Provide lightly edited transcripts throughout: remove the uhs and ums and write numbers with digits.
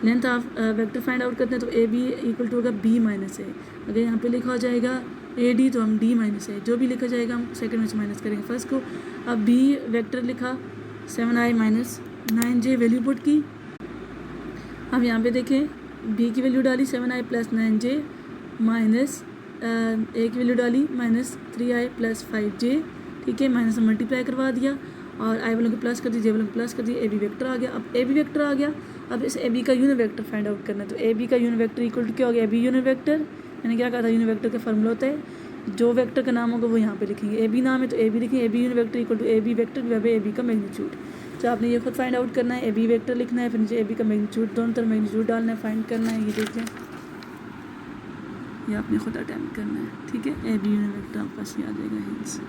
Length of vector find out करते हैं तो ए बी इक्वल टू होगा बी माइनस ए। अगर यहाँ पे लिखा हो जाएगा ए डी तो हम डी माइनस ए, जो भी लिखा जाएगा हम सेकंड में से माइनस करेंगे फर्स्ट को। अब बी वेक्टर लिखा 7i minus 9j value put की। अब यहाँ पे देखें बी की वैल्यू डाली 7i प्लस 9j माइनस ए की वैल्यू डाली माइनस 3i प्लस 5j, ठीक है, माइनस में मल्टीप्लाई करवा दिया और आई वालों को प्लस कर दी, जे वालों को प्लस कर दी, ए बी वेक्टर आ गया। अब ए बी वेक्टर आ गया, अब इस ए बी का यूनिट वेक्टर फाइंड आउट करना है। तो ए बी का यूनिट वेक्टर इक्वल टू क्या हो गया, ए बी यूनिट वेक्टर। मैंने क्या कहा था, यूनिट वेक्टर का फॉर्मूला होता है जो वेक्टर का नाम होगा वो यहाँ पे लिखेंगे। ए बी नाम है तो ए बी लिखेंगे, A B unit vector equal to A B vector divide by A B का मैग्नीट्यूड। तो आपने ये खुद फाइंड आउट करना है, ए बी वेक्टर लिखना है, फिर नीचे ए बी का मैग्नीट्यूड, दोनों तरफ मैग्नीट्यूड डालना है, फाइंड करना है। ये देख लें, ये आपने खुद अटैम्प्ट करना है, ठीक है। ए बी यूनिट वेक्टर आपके पास ये आ जाएगा। Hints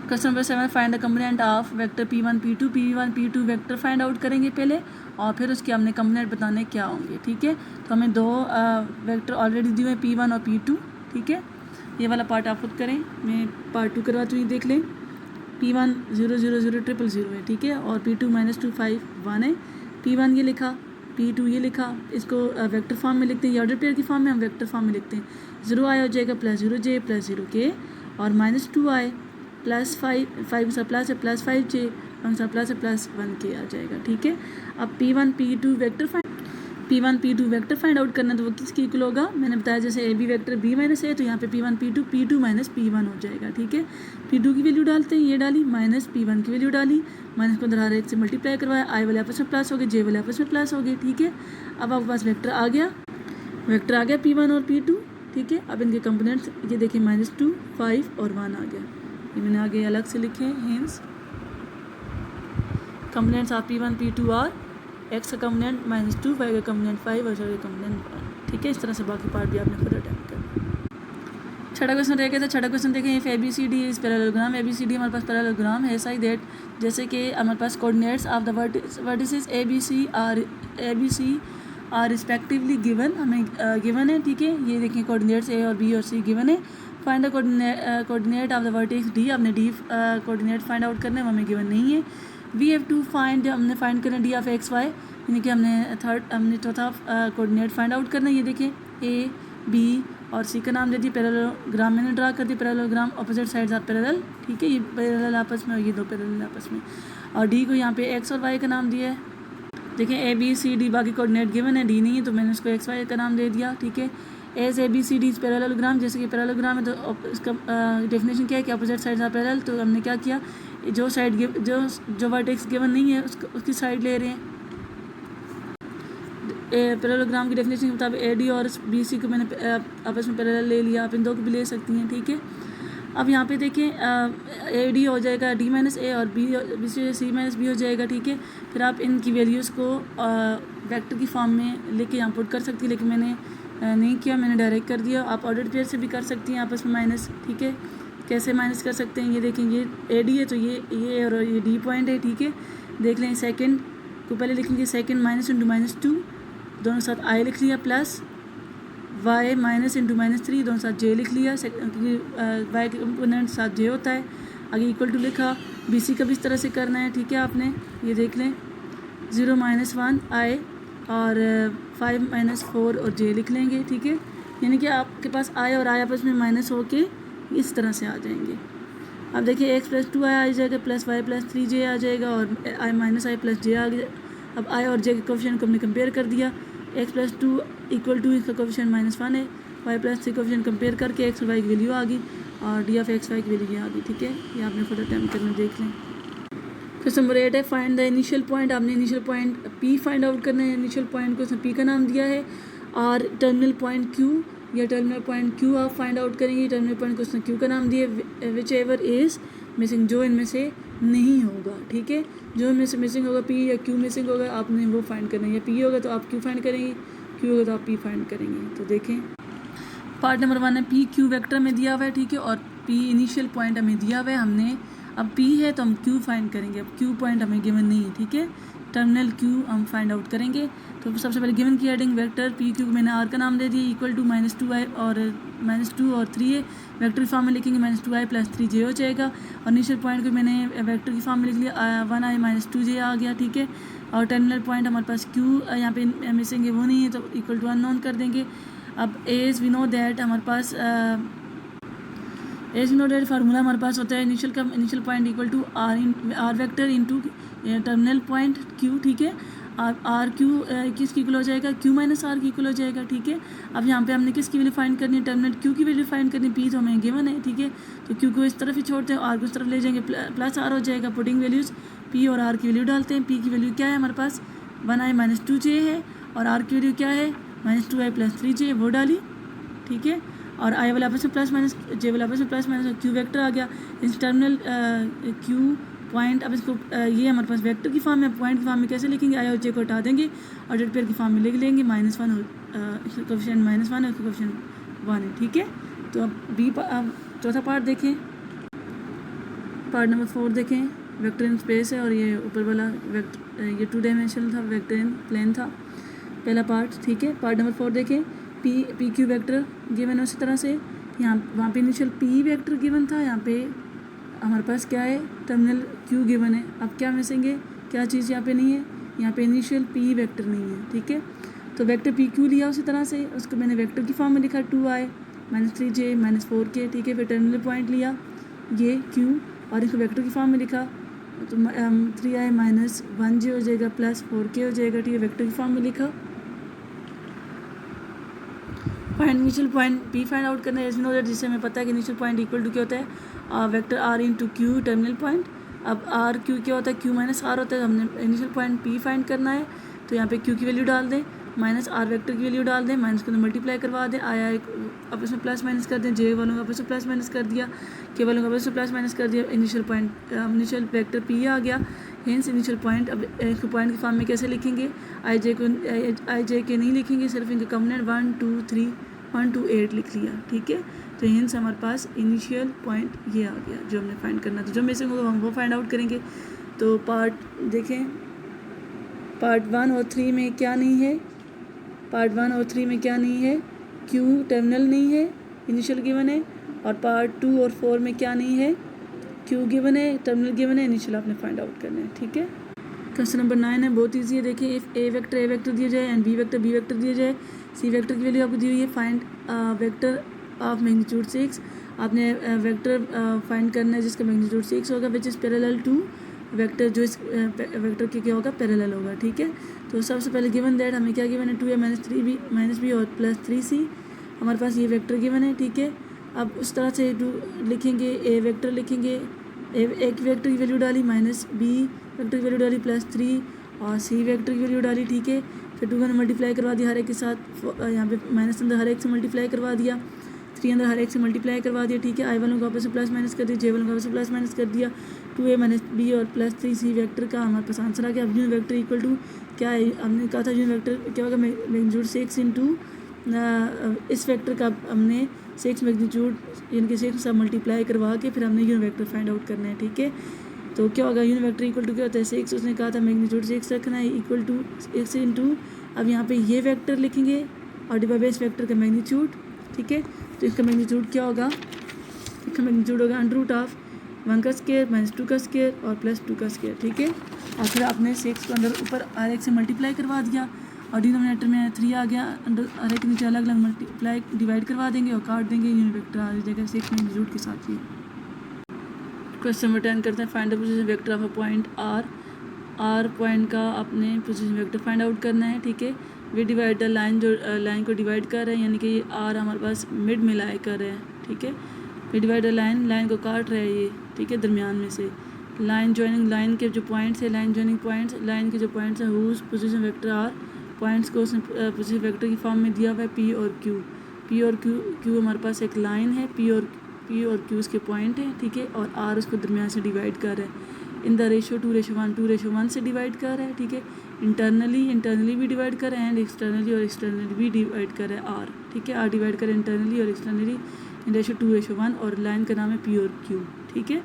question number 7, find the component of vector p1 p2 p1 p2 vector find out करेंगे पहले और फिर उसके हमने कंपोनेंट बताने क्या होंगे, ठीक है। तो हमें दो वेक्टर ऑलरेडी दिए हैं p1 और p2, ठीक है। ये वाला पार्ट आप खुद करें, मैं पार्ट 2 करवाती हूँ। देख लें p1 0 0 0 0 0 है, ठीक है, और p2 -2 5 1 है। p1 ये लिखा, p2 ये लिखा, इसको वेक्टर फॉर्म में लिखते हैं, ऑर्डर पेयर की फॉर्म में हम वेक्टर फॉर्म में लिखते हैं। 0i हो जाएगा प्लस 0j प्लस 0k और -2i प्लस 5 सा प्लस है प्लस 5j, 1 सा प्लस है प्लस 1k आ जाएगा, ठीक है। अब p1 p2 vector find out करना है तो वो किसकी इक्वल होगा, मैंने बताया जैसे A B vector b minus A, तो यहाँ पे p1 p2 माइनस p1 हो जाएगा, ठीक है। p2 की वैल्यू डालते हैं, ये डाली, माइनस p1 की वैल्यू डाली, माइनस को अंदर एक से मल्टीप्लाई करवाया, आई वाले आपस में प्लस हो गए, जे वाले आपस में प्लस हो गए, ठीक है। अब आपके पास वेक्टर आ गया p1 और p2, ठीक है। अब इनके कंपोनेंट्स ये देखिए -2 5 और 1 आ गया, ये मैंने आगे अलग से लिखे हैं। Hints components of p1 p2 और x का कंपोनेंट -2, y का कंपोनेंट 5 और z का कंपोनेंट 1, ठीक है। इस तरह से बाकी पार्ट भी आपने खुद अटैम्प्ट करना। छठा क्वेश्चन रह गया था, छठा क्वेश्चन देखें, if ABCD is parallelogram, ABCD हमारे पास पैरेललोग्राम है सही दैट, जैसे कि हमारे पास coordinates of the vertices ABC are respectively given, हमें गिवन है, ठीक है। ये देखें कोऑर्डिनेट्स A और B और C गिवन है। Find the coordinate of the vertex D, हमने D कोऑर्डिनेट फाइंड आउट करना है, हमें गिवन नहीं है। वी हैव टू फाइंड, हमने फाइंड करना है D ऑफ XY, यानी कि हमने चौथा कोऑर्डिनेट फाइंड आउट करना है। ये देखें A B और C का नाम दे दिया, पैरेललोग्राम मैंने ड्रा कर दिया, parallelogram opposite sides are parallel, ठीक है। ये पैरेलल आपस में और ये दो पैरेलल आपस में, और D को यहाँ पे X और Y का नाम दिया है। देखें ABCD बाकी कोऑर्डिनेट गिवन है, D नहीं है तो मैंने इसको XY का नाम दे दिया, ठीक है। एज ABCD इज पैरेललोग्राम, जैसे कि पैरेललोग्राम है तो इसका डेफिनेशन क्या है कि अपोजिट साइड्स आर पैरेलल, तो हमने क्या किया, जो साइड जो वर्टेक्स गिवन नहीं है उसकी साइड ले रहे हैं। पैरेललोग्राम की डेफिनेशन के मुताबिक AD और BC को मैंने आपस में पैरेलल ले लिया, आप इन दो को भी ले सकती हैं, ठीक है। अब यहाँ पे देखें AD हो जाएगा D माइनस A और BC C माइनस B हो जाएगा, ठीक है। फिर आप इनकी वैल्यूज़ को वेक्टर की फॉर्म में लेके यहाँ पुट कर सकती है, लेकिन मैंने नहीं किया, मैंने डायरेक्ट कर दिया। आप ऑर्डर पेयर से भी कर सकती हैं आपस में माइनस, ठीक है। कैसे माइनस कर सकते हैं, ये देखें, ये AD है तो ये और ये D पॉइंट है, ठीक है। देख लें सेकंड को पहले लिखेंगे, सेकंड माइनस इंटू -2 दोनों साथ I लिख लिया, प्लस y माइनस इंटू -3 दोनों साथ j लिख लिया, क्योंकि y के कंपोनेंट साथ j होता है। आगे इक्वल टू लिखा, BC का भी इस तरह से करना है, ठीक है। आपने ये देख लें 0 -1 I और 5 -4 और j लिख लेंगे, ठीक है। यानी कि आपके पास I और I आपस में माइनस हो के इस तरह से आ जाएंगे। अब देखिए x + 2i आ जाएगा, प्लस y + 3j आ जाएगा और i - i + j आ गया। अब I और j के कोफिशिएंट को हमने कंपेयर कर दिया, x + 2 = 2, इसका कोफिशिएंट -1 है, y + 3 कोफिशिएंट कंपेयर करके x और y की वैल्यू आ गई और D ऑफ XY की वैल्यू आ गई, ठीक है। ये आपने खुद अटैम्प्ट करना, देख लें। क्वेश्चन नंबर 8 है, फाइंड द इनिशियल पॉइंट, आपने initial point P find out करना है। इनिशियल पॉइंट को उसने P का नाम दिया है और टर्मिनल पॉइंट Q या टर्मिनल पॉइंट Q आप फाइंड आउट करेंगे। टर्मिनल पॉइंट को उसने Q का नाम दिया, विच एवर इज मिसिंग, जो इनमें से नहीं होगा, ठीक है। जो इनमें से मिसिंग होगा, P या Q मिसिंग होगा, आपने वो फाइंड करना है। या P होगा तो आप Q फाइंड करेंगे, Q होगा तो आप P फाइंड करेंगे। तो देखें पार्ट नंबर 1 है, P Q वेक्टर में दिया हुआ है, ठीक है, और P इनिशियल पॉइंट हमें दिया हुआ है। हमने अब P है तो हम Q फाइंड करेंगे। अब Q पॉइंट हमें गिवन नहीं है, ठीक है। टर्मिनल Q हम फाइंड आउट करेंगे। तो सबसे पहले गिवन की हेडिंग वेक्टर P Q मैंने R का नाम दे दिया, इक्वल टू -2i और -2 और 3 है। वेक्टर फॉर्म में लिखेंगे -2i + 3j हो जाएगा। और इनिशियल पॉइंट को मैंने वेक्टर की फॉर्म में लिख लिया, 1i - 2j आ गया, ठीक है। और टर्मिनल पॉइंट हमारे पास क्यू यहाँ पे मिसिंग है, वो नहीं है, तो इक्वल टू अननोन कर देंगे। अब एज वी नो दैट हमारे पास as we know that formula हमारे पास होता है initial point equal to R vector into terminal point Q, ठीक है। आर क्यू किसकी इक्वल हो जाएगा, क्यू माइनस आर की इक्वल हो जाएगा, ठीक है। अब यहाँ पे हमने किसकी वैल्यू फाइंड करनी है, टर्मिनल क्यू की वैल्यू फाइंड करनी है, पी तो हमें गिवन है, ठीक है। तो क्यू को इस तरफ ही छोड़ते हैं, आर को इस तरफ ले जाएंगे, प्लस आर हो जाएगा। पुटिंग वैल्यूज़ पी और आर की वैल्यू डालते हैं। पी की वैल्यू क्या है हमारे पास, 1i माइनस 2j है, और आर की वैल्यू क्या है, माइनस 2i प्लस 3j, वो डाली, ठीक है। और आई वाला आपस में प्लस माइनस, जे वाला आपस में प्लस माइनस, क्यू वेक्टर आ गया। इस टर्मिनल क्यू पॉइंट, अब इसको ये हमारे पास वेक्टर की फॉर्म में, पॉइंट की फॉर्म में कैसे लिखेंगे, आई और जे को हटा देंगे और जेड पेयर की फॉर्म में लिख लेंगे, -1 इसका कोएफिशिएंट -1 है, इसका कोएफिशिएंट 1 है, ठीक है। तो अब बी चौथा पार्ट देखें, पार्ट नंबर 4 देखें, वेक्टर इन स्पेस है और ये ऊपर वाला वेक्टर, ये 2 डायमेंशनल था, वेक्टर इन प्लेन था पहला पार्ट, ठीक है। पार्ट नंबर 4 देखें, पी क्यू वेक्टर गिवन है उसी तरह से, यहाँ वहाँ पे इनिशियल पी वेक्टर गिवन था, यहाँ पे हमारे पास क्या है, टर्मिनल क्यू गिवन है। अब क्या मिसेंगे, क्या चीज़ यहाँ पे नहीं है, यहाँ पे इनिशियल पी वेक्टर नहीं है, ठीक है। तो वेक्टर पी क्यू लिया उसी तरह से, उसको मैंने वेक्टर की फॉर्म में लिखा 2i minus 3j minus 4k, ठीक है। फिर टर्मिनल पॉइंट लिया ये क्यू और इसको वेक्टर की फॉर्म में लिखा, तो 3i माइनस 1j हो जाएगा प्लस 4k हो जाएगा, ठीक है। वेक्टर की फॉर्म में लिखा। Find initial point P find out करना है, नो दैट, जिससे हमें पता है कि इनिशियल पॉइंट इक्वल टू क्या होता है, vector R into Q terminal point. अब आर क्यू क्या होता है, क्यू माइनस आर होता है, तो हमने इनिशियल पॉइंट पी फाइंड करना है, तो यहाँ पे क्यू की वैल्यू डाल दें, माइनस आर वेक्टर की वैल्यू डाल दें, माइनस को मल्टीप्लाई करवा दें, आया अब इसमें प्लस माइनस कर दें, जे वालों का आपस में प्लस माइनस कर दिया, के वालों का आपस में प्लस माइनस कर दिया, initial point initial vector P आ गया, हेंस इनिशियल पॉइंट। अब इसको पॉइंट की फॉर्म में कैसे लिखेंगे, आई जे के नहीं लिखेंगे, सिर्फ इनके कंपोनेंट 1 2 3 1 2 8 लिख लिया, ठीक है। तो हेंस हमारे पास इनिशियल पॉइंट ये आ गया जो हमने फाइंड करना था। जो मिसिंग होगा हम वो फाइंड आउट करेंगे। तो पार्ट देखें, पार्ट 1 और 3 में क्या नहीं है, पार्ट 1 और 3 में क्या नहीं है, क्यू टर्मिनल नहीं है, इनिशियल गिवन है। और पार्ट 2 और 4 में क्या नहीं है, क्यू गिवन है, टर्मिनल गिवन है, इनिशियल आपने फाइंड आउट करना है, ठीक है। क्वेश्चन नंबर 9 है, बहुत ईजी है। देखिए, इफ ए वेक्टर दिया जाए एंड बी वेक्टर दिया जाए, सी वेक्टर की वैल्यू आपको दी हुई है, फाइंड वेक्टर ऑफ मैग्नीट्यूड 6। आपने वेक्टर फाइंड करना है जिसका मैग्नीट्यूड 6 होगा, which is parallel to vector, जो इस वेक्टर के क्या होगा, पैरेलल होगा, ठीक है। तो सबसे पहले गिवन दैट हमें क्या गिवन है, 2a माइनस बी और प्लस 3c, हमारे पास ये वेक्टर गिवन है, ठीक है। अब उस तरह से लिखेंगे, ए वेक्टर लिखेंगे, एक वेक्टर की वैल्यू डाली, माइनस बी वेक्टर की वैल्यू डाली प्लस 3, और सी वेक्टर की वैल्यू डाली, ठीक है। फिर 2 ने मल्टीप्लाई करवा दिया हर एक के साथ, यहाँ पे माइनस अंदर हर एक से मल्टीप्लाई करवा दिया, 3 अंदर हर एक से मल्टीप्लाई करवा दिया, ठीक है। आई वालों को आपस में प्लस माइनस कर दिया, जे वालों को आपस में प्लस माइनस कर दिया, 2a माइनस बी और प्लस 3c वेक्टर का हमारे पास आंसर आ गया। अब यूनिट वेक्टर इक्वल टू क्या है, हमने कहा था यूनिट वेक्टर क्या होगा, मैग्नीट्यूड 6 इंटू इस वेक्टर का हमने 6 मैग्नीट्यूड इनके 6 से मल्टीप्लाई करवा के फिर हमने यूनिट वेक्टर फाइंड आउट करना है, ठीक है। तो क्या होगा, यूनिट वेक्टर इक्वल टू क्या होता है, 6, उसने कहा था मैग्नीट्यूड 6 रखना है, इक्वल टू 6 इंटू, अब यहाँ पे ये वेक्टर लिखेंगे और डिवाइड बाय इस वेक्टर का मैग्नीट्यूड, ठीक है। तो इसका मैग्नीट्यूड क्या होगा, इसका मैग्नीट्यूड होगा √1 का स्क्वायर माइनस 2 का स्क्वायर और प्लस 2 का स्क्वायर, ठीक है। और फिर आपने 6 को अंदर ऊपर हर एक से मल्टीप्लाई करवा दिया और डिनोमिनेटर में 3 आ गया, अंदर हर एक के नीचे अलग अलग मल्टीप्लाई डिवाइड करवा देंगे और काट देंगे, यूनिट वेक्टर आ जाएगा 6 मैग्नीट्यूड के साथ। ये क्वेश्चन नंबर 10 करते हैं, find the position vector of a point R point का अपने पोजीशन वेक्टर फाइंड आउट करना है, ठीक है। वी डिवाइड द लाइन, जो लाइन को डिवाइड कर रहे हैं, यानी कि ये आर हमारे पास मिड में लाई कर रहे हैं, ठीक है। वी डिवाइड द लाइन को काट रहे हैं ये, ठीक है, दरमियान में से लाइन ज्वाइनिंग, लाइन के जो पॉइंट्स है, लाइन ज्वाइनिंग पॉइंट्स, लाइन के जो पॉइंट्स हैं whose position vector are, points को उसने पोजीशन वेक्टर की फॉर्म में दिया हुआ है पी और क्यू हमारे पास एक लाइन है, पी और क्यू उसके पॉइंट है, ठीक है। और आर उसको दरमियान से डिवाइड कर रहे हैं इन द रेशो 2:1 से डिवाइड कर रहे हैं, ठीक है। इंटरनली भी डिवाइड कर रहे हैं एंड एक्सटर्नली भी डिवाइड कर रहे हैं आर, ठीक है। आर डिवाइड कर इंटरनली और एक्सटर्नली इन रेशो 2:1 और लाइन का नाम है पी और क्यू, ठीक है।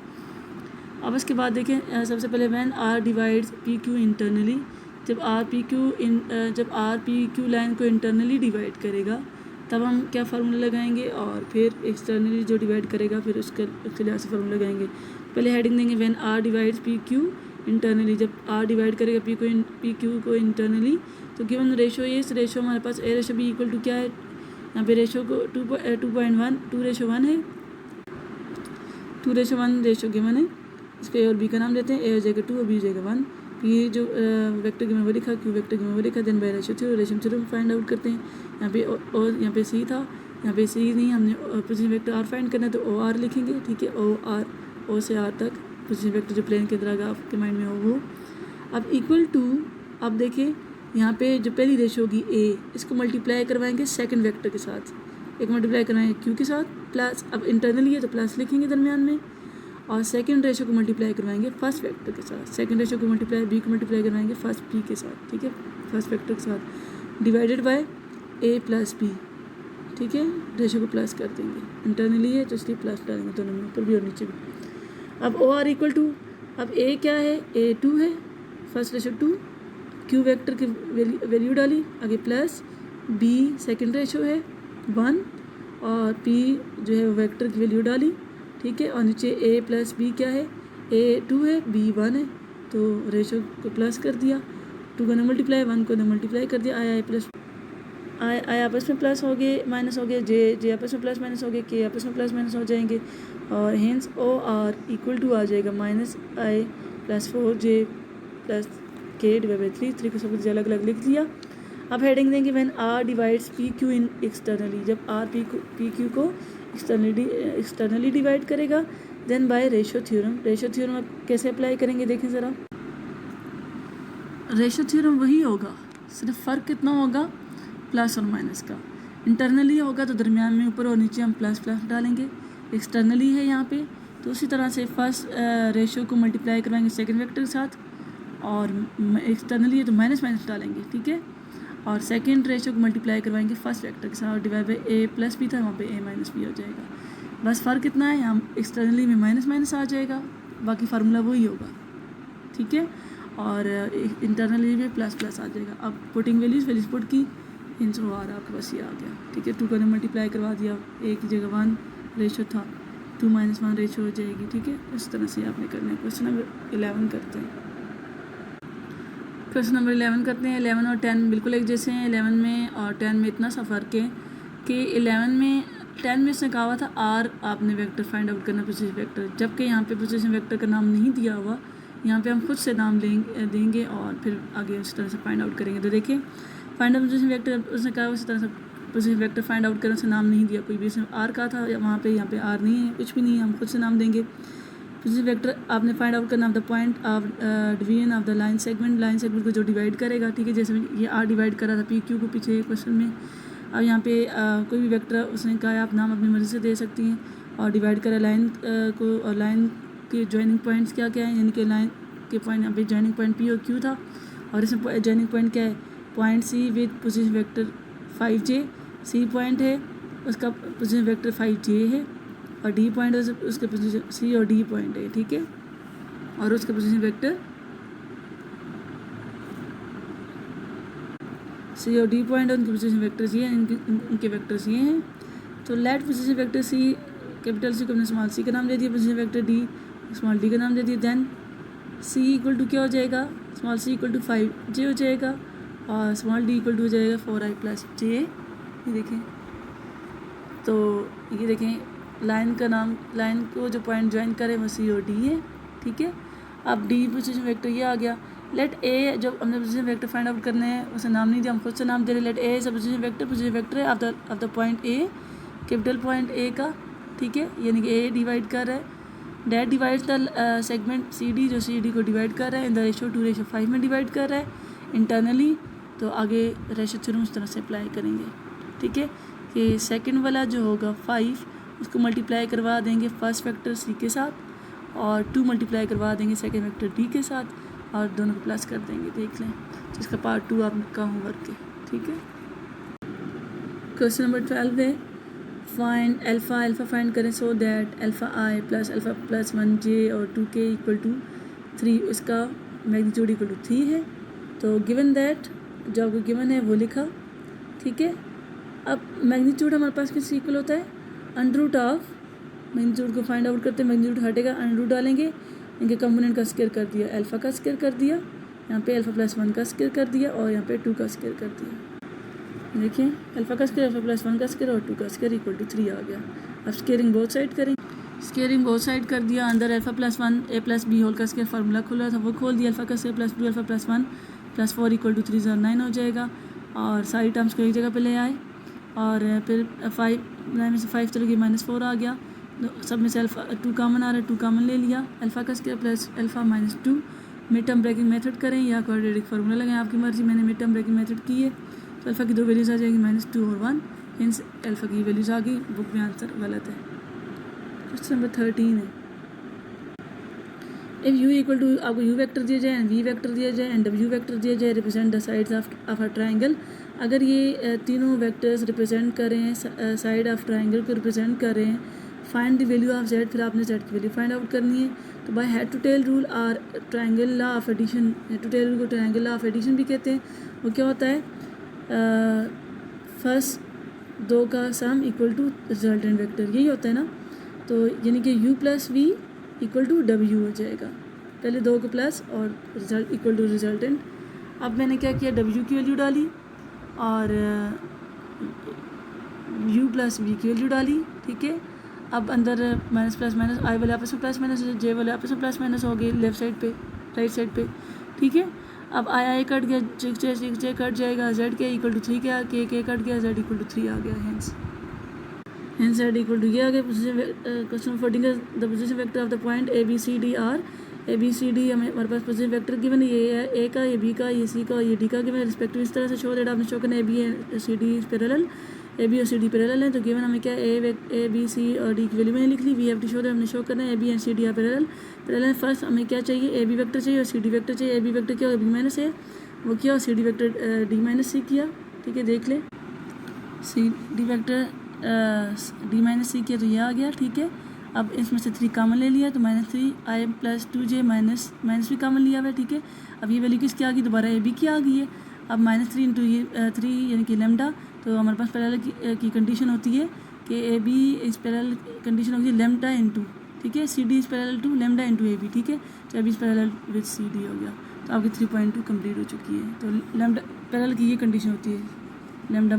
अब इसके बाद देखें, सबसे पहले when R divides P Q internally, जब आर पी क्यू लाइन को इंटरनली डिवाइड करेगा तब हम क्या फार्मूला लगाएंगे, और फिर एक्सटर्नली जो डिवाइड करेगा फिर उसके लिहाज से फार्मूला लगाएंगे। पहले हेडिंग देंगे when R divides P Q internally जब आर डिवाइड करेगा पी क्यू को इंटरनली, तो गिवन रेशो ये, इस रेशो हमारे पास ए रेशो बी इक्वल टू क्या है, यहाँ पे रेशो को 2.1 2:1 है, 2:1 रेशो गिवन है। इसको ए और बी का नाम देते हैं, ए हो जाएगा 2 और बी हो जाएगा 1। पी जो वेक्टर गिवन वो लिखा, क्यू वेक्टर गिवन वो लिखा, then by ratio theorem find out करते हैं। यहाँ पे और यहाँ पे सी था, यहाँ पे सी नहीं, हमने पोजीशन वेक्टर आर फाइंड करना है तो ओ आर लिखेंगे, ठीक है। ओ आर, ओ से आर तक पोजीशन वेक्टर जो प्लेन के अंदर आपके माइंड में हो वो। अब इक्वल टू, अब देखिए यहाँ पे जो पहली रेशो होगी ए, इसको मल्टीप्लाई करवाएंगे सेकंड वेक्टर के साथ, एक मल्टीप्लाई करवाएंगे क्यू के साथ प्लस, अब इंटरनली है तो प्लस लिखेंगे दरमियान में, और सेकंड रेशो को मल्टीप्लाई करवाएंगे फर्स्ट वेक्टर के साथ, सेकंड रेशो को मल्टीप्लाई बी को मल्टीप्लाई करवाएंगे फर्स्ट बी के साथ, ठीक है, फर्स्ट वेक्टर के साथ, divided by A plus B, ठीक है। रेशो को प्लस कर देंगे, इंटरनली है तो इसलिए प्लस डालेंगे दोनों में, ऊपर भी और नीचे भी। अब ओ आर इक्वल टू, अब ए क्या है, ए 2 है, फर्स्ट रेशो 2, क्यू वेक्टर की वैल्यू डाली, आगे प्लस बी सेकंड रेशो है 1, और पी जो है वेक्टर की वैल्यू डाली, ठीक है, और नीचे ए प्लस बी क्या है, ए 2 है बी 1 है, तो रेशो को प्लस कर दिया, 2 को न मल्टीप्लाई 1 को न मल्टीप्लाई कर दिया, आई प्लस आई आपस में प्लस हो गए माइनस हो गए, जे आपस में प्लस माइनस हो गए, के आपस में प्लस माइनस हो जाएंगे, और hence O R equal to आ जाएगा minus I plus 4 J plus K divide by 3 को सब कुछ अलग अलग लिख दिया। अब हेडिंग देंगे when R divides P Q in externally, जब आर पी क्यू को एक्सटर्नली डिवाइड करेगा, then by ratio theorem. Ratio theorem अब कैसे अप्लाई करेंगे देखें ज़रा। रेशो थ्योरम वही होगा, सिर्फ फ़र्क कितना होगा, प्लस और माइनस का। इंटरनली होगा तो दरमियान में ऊपर और नीचे हम प्लस प्लस डालेंगे, एक्सटर्नली है यहाँ पे तो उसी तरह से फर्स्ट रेशो को मल्टीप्लाई करवाएंगे सेकंड वेक्टर के साथ, और एक्सटर्नली है तो माइनस माइनस डालेंगे, ठीक है, और सेकंड रेशो को मल्टीप्लाई करवाएंगे फर्स्ट वेक्टर के साथ, और divide by A plus B था वहाँ पे ए माइनस बी हो जाएगा। बस फ़र्क कितना है, हम एक्सटर्नली में माइनस माइनस आ जाएगा, बाकी फार्मूला वही होगा, ठीक है, और इंटरनली में प्लस प्लस आ जाएगा। अब पुटिंग वैल्यूज़ पुट की, इन सब आ रहा आपके पास ये आ गया, ठीक है। 2 को मल्टीप्लाई करवा दिया, ए की जगह 1 रेशो था, 2 - 1 रेशो हो जाएगी, ठीक है। इस तरह से आपने करना है। क्वेश्चन नंबर 11 करते हैं। क्वेश्चन नंबर 11 करते हैं। 11 और 10 बिल्कुल एक जैसे हैं। 11 में और 10 में इतना सा फ़र्क है कि 11 में 10 में उसने कहा हुआ था आर आपने वेक्टर फाइंड आउट करना, पोजीशन वेक्टर, जबकि यहाँ पे पोजीशन वेक्टर का नाम नहीं दिया हुआ, यहाँ पे हम खुद से नाम देंगे और फिर आगे उस तरह से फाइंड आउट करेंगे। तो देखिए फाइंड आउट पोजीशन वेक्टर, उसने कहा उसी तरह से पोजीशन वेक्टर फाइंड आउट करने से नाम नहीं दिया कोई भी, इसमें आर कहा था, वहाँ पे यहाँ पे आर नहीं है, कुछ भी नहीं है, हम खुद से नाम देंगे। पोजीशन वेक्टर आपने फाइंड आउट करना of the point of division of the line segment को जो डिवाइड करेगा, ठीक है। जैसे ये आर डिवाइड करा था पी क्यू को पीछे क्वेश्चन में। अब यहाँ पे कोई भी वेक्टर उसने कहा आप नाम अपनी मर्ज़ी से दे सकती हैं, और डिवाइड करा लाइन को, और लाइन के जॉइनिंग पॉइंट्स क्या क्या हैं, यानी कि लाइन के पॉइंट यहाँ पे जॉइनिंग पॉइंट पी और क्यू था, और इसमें जॉइनिंग पॉइंट क्या है, point C with position vector 5j, C point है उसका पोजीशन वेक्टर 5j है, और डी पॉइंट उसके पोजीशन सी और डी पॉइंट है, ठीक है, और उसका पोजीशन वेक्टर सी और डी पॉइंट है, उनके पोजीशन वेक्टर्स ये हैं, इनके वेक्टर्स ये हैं। तो let position vector C, capital C को हमने स्मॉल सी का नाम दे दिया, position vector D small D का नाम दे दिया, देन सी इक्वल टू क्या हो जाएगा, small C equal to 5j हो जाएगा, और स्मॉल डी इक्वल टू हो जाएगा 4i प्लस j। ये देखें, तो ये देखें लाइन का नाम, लाइन को जो पॉइंट ज्वाइन करे वो सी और डी है, ठीक है। अब डी पोजीशन वेक्टर ये आ गया। लेट ए, जब हमने पोजीशन वेक्टर फाइंड आउट करने हैं उसे नाम नहीं दिया, हम खुद से नाम दे रहे। लेट ए सब पोजीशन वेक्टर है of the point A, capital point A का, ठीक है, यानी कि ए डिवाइड कर रहा है, that divide the segment C D, जो सी डी को डिवाइड कर रहा है इन द रेशो 2:5 में डिवाइड कर रहा है इंटरनली। तो आगे रेशो थ्योरम उस तरह से अप्लाई करेंगे, ठीक है, कि सेकंड वाला जो होगा 5 उसको मल्टीप्लाई करवा देंगे फर्स्ट वेक्टर सी के साथ, और 2 मल्टीप्लाई करवा देंगे सेकंड वेक्टर डी के साथ, और दोनों को प्लस कर देंगे। देख लें, जिसका पार्ट 2 आपका होमवर्क है, ठीक है। क्वेश्चन नंबर 12 है, फाइंड अल्फ़ा फाइंड करें so that alpha plus 1j और 2k इक्वल टू 3, इसका मैग्नीट्यूड इक्वल टू 3 है। तो गिवन दैट, जो आपको गिवन है वो लिखा, ठीक है। अब मैग्नीट्यूड हमारे पास किस इक्वल होता है, अंडर रूट ऑफ, मैग्नीट्यूड को फाइंड आउट करते हैं, मैग्नीट्यूड हटेगा, अंडर रूट डालेंगे, इनके कंपोनेंट का स्क्वायर कर दिया, अल्फ़ा का स्क्वायर कर दिया, यहाँ पे अल्फ़ा प्लस 1 का स्क्वायर कर दिया और यहाँ पे 2 का स्क्वायर कर दिया। देखिए अल्फ़ा का स्क्वायर, अल्फ़ा प्लस 1 का स्क्वायर और 2 का स्क्वायर इक्वल टू 3 आ गया। अब स्क्वेयरिंग बोथ साइड करें, स्क्वेयरिंग बोथ साइड कर दिया। अंदर alpha plus 1 A plus B whole का स्क्वायर फार्मूला खुला था वो खोल दिया, अल्फ़ा का square plus 2 alpha plus 1 plus 4 equal to 3 9 हो जाएगा। और सारी टर्म्स को एक जगह पे ले आए और फिर 5 में से 5 चलो गई -4 आ गया। सब में से अल्फ़ा 2 कामन आ रहा है, 2 कामन ले लिया। अल्फ़ा का square plus alpha minus 2 mid term breaking method करें या क्वाड्रेटिक फार्मूला लगाएं, आपकी मर्जी। मैंने मिड टर्म ब्रेकिंग मेथड की है तो अल्फ़ा की 2 वैल्यूज़ आ जाएगी -2 और 1, हिंस अल्फ़ा की वैल्यूज़ आ गई। बुक में आंसर गलत है। क्वेश्चन नंबर 13 है, इफ़ यू इक्वल टू, आपको यू वेक्टर दिया जाए एंड वी वेक्टर दिया जाए एंड डब्ल्यू वेक्टर दिया जाए represent the sides of a triangle. अगर ये तीनों वेक्टर्स रिप्रेजेंट करें, साइड ऑफ ट्राइंगल को रिप्रेजेंट करें, find the value of Z, फिर आपने जेड की वैल्यू फाइंड आउट करनी है। तो by head to tail rule और triangle law of addition, head to tail rule को ट्राइंगल लॉ ऑफ एडिशन भी कहते हैं। वो क्या होता है, फर्स्ट 2 का sum equal to resultant vector, यही होता है ना। तो यानी कि u plus V equal to W हो जाएगा, पहले 2 को प्लस और रिजल्ट इक्वल टू रिजल्टेंट। अब मैंने क्या किया, w की वैल्यू डाली और u प्लस वी की वैल्यू डाली, ठीक है। अब अंदर माइनस प्लस माइनस, आई वाले आपस में प्लस माइनस, जे वाले आपस में प्लस माइनस हो गए लेफ्ट साइड पे, राइट साइड पे, ठीक है। अब आई कट गया, जे कट जाएगा, जेड के इक्वल टू 3 के कट गया, जेड इक्वल टू 3 आ गया, हेंस z इक्वल टू ये आ गया। क्वेश्चन 14 का the position vector of the point A B C D are, A B C D हमारे पास पोजीशन वेक्टर गिवन, ये है ए का, ये बी का, ये सी का और ये डी का गिवन रिस्पेक्टिव। इस तरह से शो दैट आपने शो करना A B and C D parallel, A B और सी डी पैरेलल है। तो गिवन हमें क्या, ए बी सी और डी की वैल्यू मैंने लिख ली। We have to show that, हमने शो करना है A B and C D are parallel. First हमें क्या चाहिए, ए बी वेक्टर चाहिए और सी डी वेक्टर चाहिए। ए बी वेक्टर क्या, बी माइनस ए वो किया और C D vector D minus C किया, ठीक है। देख ले, C D vector D minus C किया तो ये आ गया, ठीक है। अब इसमें से 3 कामन ले लिया तो -3 आई प्लस 2j माइनस भी कामन लिया हुआ है, ठीक है। अब ये वैल्यू किसकी आ गई, दोबारा ए बी की आ गई है। अब -3 इंटू ये 3 यानी कि लेमडा, तो हमारे पास पैरेलल की कंडीशन होती है कि ए बी इस पैरेलल कंडीशन होगी लेमडा इंटू, ठीक है, C D is parallel to lambda into A B, ठीक है। तो A B is parallel with C D हो गया। तो आपकी 3.2 कंप्लीट हो चुकी है। तो लेमडा पैरेलल की ये कंडीशन होती है, लेमडा